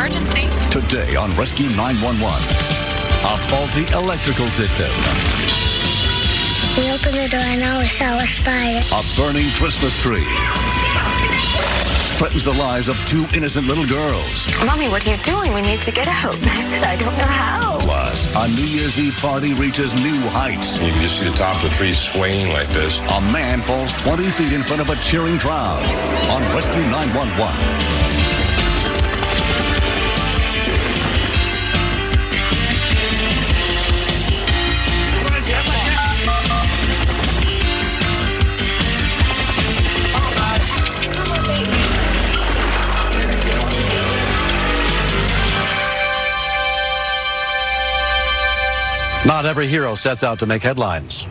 emergency. Today on Rescue 911, a faulty electrical system. We opened the door and now we saw a fire. A burning Christmas tree. Threatens the lives of two innocent little girls. Mommy, what are you doing? We need to get out. I said, I don't know how. Plus, a New Year's Eve party reaches new heights. You can just see the top of the tree swaying like this. A man falls 20 feet in front of a cheering crowd on Rescue 911. Not every hero sets out to make headlines.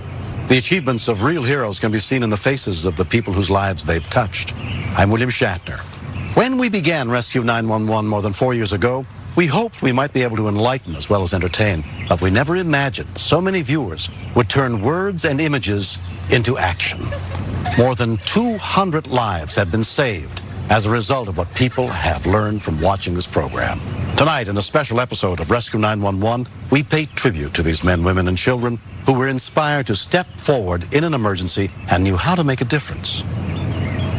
The achievements of real heroes can be seen in the faces of the people whose lives they've touched. I'm William Shatner. When we began Rescue 911 more than 4 years ago, we hoped we might be able to enlighten as well as entertain, but we never imagined so many viewers would turn words and images into action. More than 200 lives have been saved as a result of what people have learned from watching this program. Tonight, in a special episode of Rescue 911, we pay tribute to these men, women, and children who were inspired to step forward in an emergency and knew how to make a difference.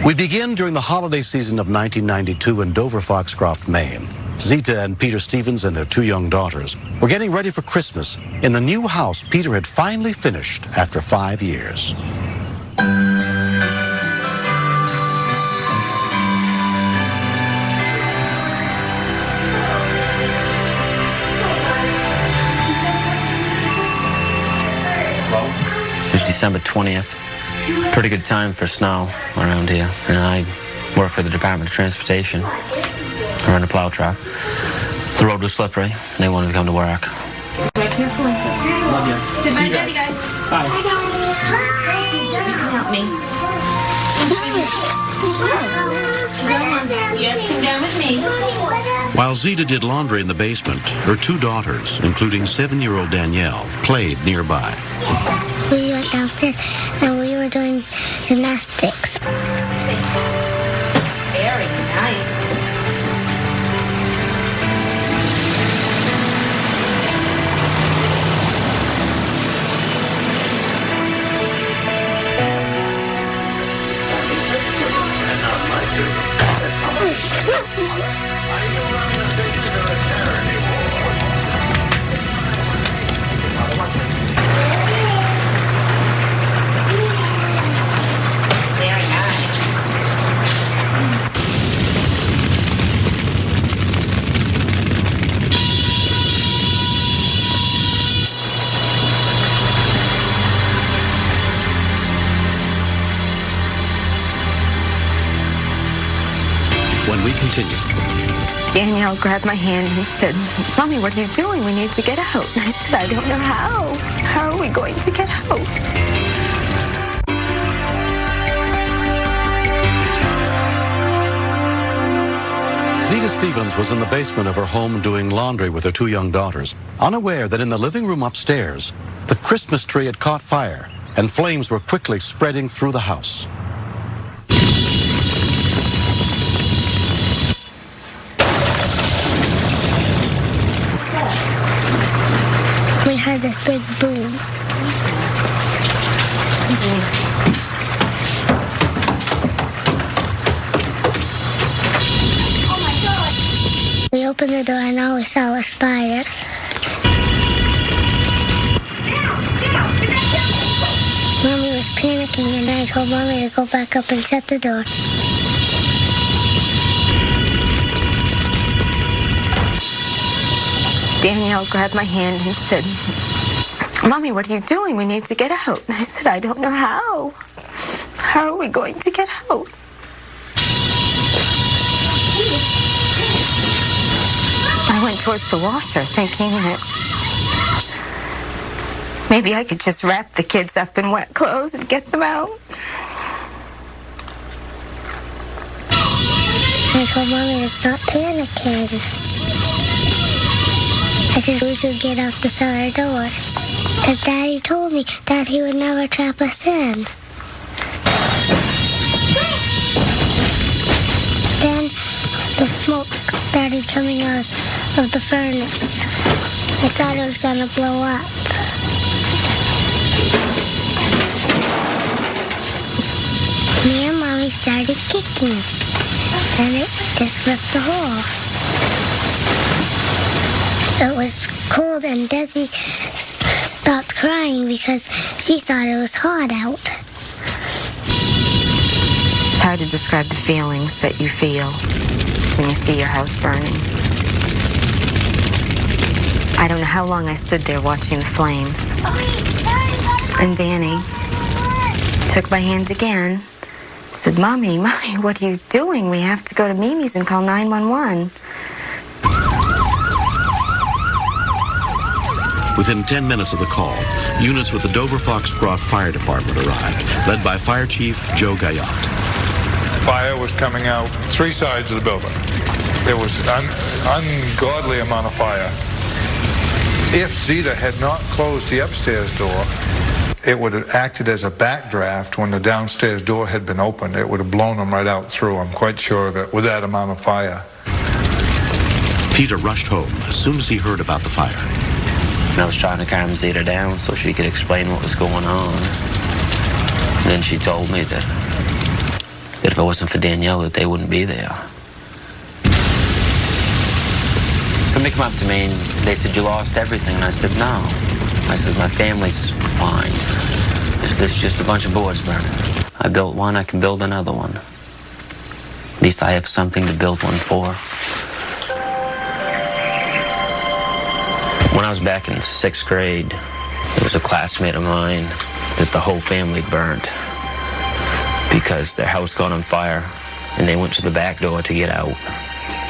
We begin during the holiday season of 1992 in Dover-Foxcroft, Maine. Zita and Peter Stevens and their two young daughters were getting ready for Christmas in the new house Peter had finally finished after 5 years. It was December 20th. Pretty good time for snow around here. And I work for the Department of Transportation. I run a plow truck. The road was slippery. They wanted to come to work. Drive carefully. Love you. Goodbye, Daddy, guys. Bye. You can help me. You have to come down with me. While Zita did laundry in the basement, her two daughters, including 7-year-old Danielle, played nearby. We went downstairs and we were doing gymnastics. Very nice. Very nice. When we continue, Danielle grabbed my hand and said, Mommy, what are you doing? We need to get out. And I said, I don't know how. How are we going to get out? Zita Stevens was in the basement of her home doing laundry with her two young daughters, unaware that in the living room upstairs, the Christmas tree had caught fire and flames were quickly spreading through the house. We heard this big boom. We opened the door and all we saw was fire. Mommy was panicking and I told Mommy to go back up and shut the door. Danielle grabbed my hand and said, Mommy, what are you doing? We need to get out. And I said, I don't know how. How are we going to get out? I went towards the washer thinking that maybe I could just wrap the kids up in wet clothes and get them out. I told Mommy to stop panicking. I said we could get out the cellar door. And Daddy told me that he would never trap us in. Then the smoke started coming out of the furnace. I thought it was going to blow up. Me and Mommy started kicking, and it just ripped the hole. It was cold, and Desi stopped crying because she thought it was hot out. It's hard to describe the feelings that you feel when you see your house burning. I don't know how long I stood there watching the flames. And Danny took my hand again, said, Mommy, what are you doing? We have to go to Mimi's and call 911. Within 10 minutes of the call, units with the Dover-Foxcroft Fire Department arrived, led by Fire Chief Joe Gaillot. Fire was coming out 3 sides of the building. There was an ungodly amount of fire. If Zeta had not closed the upstairs door, it would have acted as a backdraft when the downstairs door had been opened. It would have blown them right out through, I'm quite sure of it, with that amount of fire. Peter rushed home as soon as he heard about the fire. And I was trying to calm Zeta down so she could explain what was going on. And then she told me that if it wasn't for Danielle, that they wouldn't be there. Somebody came up to me and they said, you lost everything. And I said, no. I said, my family's fine. This is just a bunch of boards burning. I built one, I can build another one. At least I have something to build one for. When I was back in 6th grade, there was a classmate of mine that the whole family burnt because their house caught on fire and they went to the back door to get out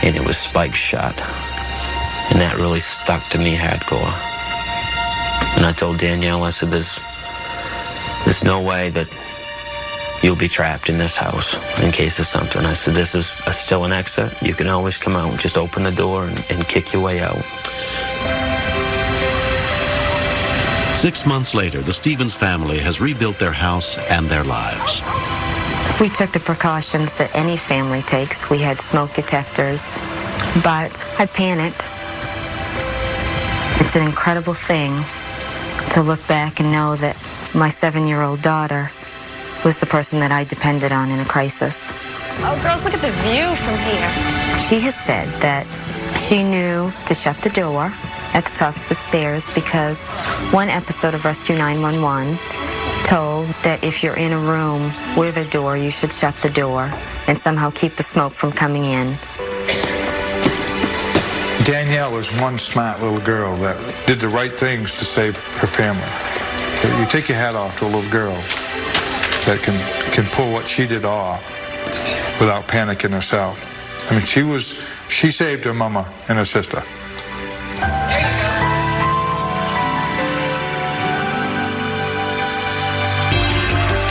and it was spiked shut. And that really stuck to me hardcore. And I told Danielle, I said, there's no way that you'll be trapped in this house in case of something. I said, this is still an exit. You can always come out. Just open the door and kick your way out. 6 months later, the Stevens family has rebuilt their house and their lives. We took the precautions that any family takes. We had smoke detectors, but I panicked. It's an incredible thing to look back and know that my 7-year-old daughter was the person that I depended on in a crisis. Oh, girls, look at the view from here. She has said that she knew to shut the door at the top of the stairs because one episode of Rescue 911 told that if you're in a room with a door, you should shut the door and somehow keep the smoke from coming in. Danielle was one smart little girl that did the right things to save her family. You take your hat off to a little girl that can pull what she did off without panicking herself. I mean, she saved her mama and her sister.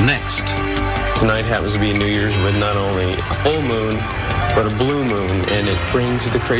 Next. Tonight happens to be New Year's with not only a full moon, but a blue moon, and it brings the crazy